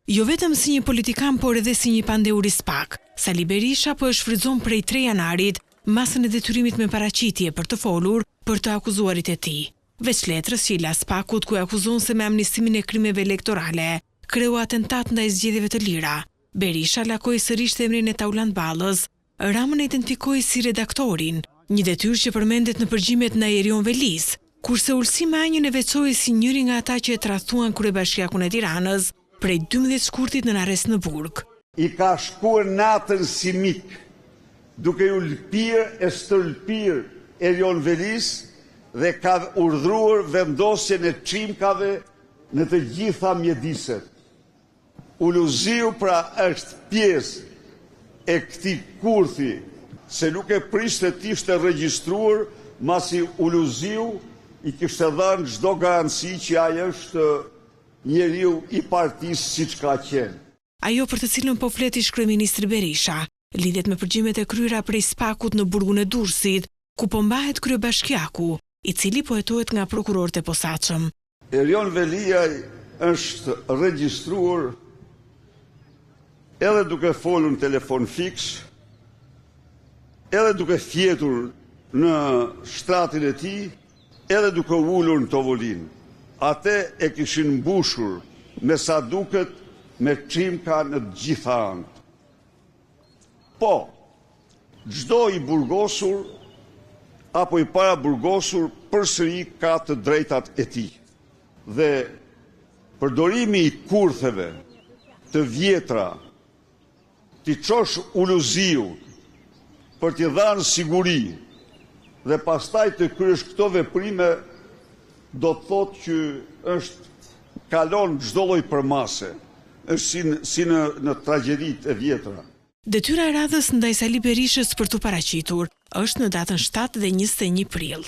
Jo vetëm si një politikan, por edhe si një pandehuri SPAK, Sali Berisha po e shfrytëzon prej 3 janarit masën e detyrimit me paraqitje për të folur për të akuzuarit e tij. Veç letrës që i la SPAK-ut ku e akuzon se me amnistimin e krimeve elektorale kreu atentat ndaj zgjedhjeve të lira. Berisha lakoi sërish emrin e Taulant Ballës, Ramën e identifikoi si redaktorin, një detyrë që përmendet në përgjimet ndaj Erion Velis, kurse Ulsi Manjën e veçoi si njëri nga ata që e tradhtuan kryebashkiakun e Tiranës prej 12 shkurtit në arrest në Burg. I ka shkuar natën si mik, duke ju lëpir e stërlpir Erion Velis dhe ka urdhruar vendosjen e çimkave në të gjitha mjediset. Uluziu pra është pjesë e këtij kurthi, se nuk e priste të ishte regjistruar, masi Uluziu i kishte dhënë çdo garanci që ai është njeriu i partisë siç ka qenë. Ajo për të cilën po flet ish-kryeministri Berisha lidhet me përgjimet e kryera prej SPAK-ut në burgun e Durrësit, ku po mbahet kryebashkiaku, i cili po hetohet nga prokurorët e posaçëm. Erion Velia është regjistruar edhe duke folur në telefon fiks, edhe duke fjetur në shtratin e tij, edhe duke ulur në tovolinë. Ate e kishin mbushur me sa duket me çimka në të gjitha anët. Po, çdo i burgosur apo i paraburgosur përsëri ka të drejtat e tij. Dhe përdorimi i kurtheve të vjetra, t'i çosh Uluziu për t'i dhënë siguri dhe pastaj të kryesh këto veprime, do të thotë që është kalon çdo lloj përmase, është si në tragjeditë e vjetra. Detyra e radhës ndaj Sali Berishës për t'u paraqitur është në datën 7 dhe 21 prill.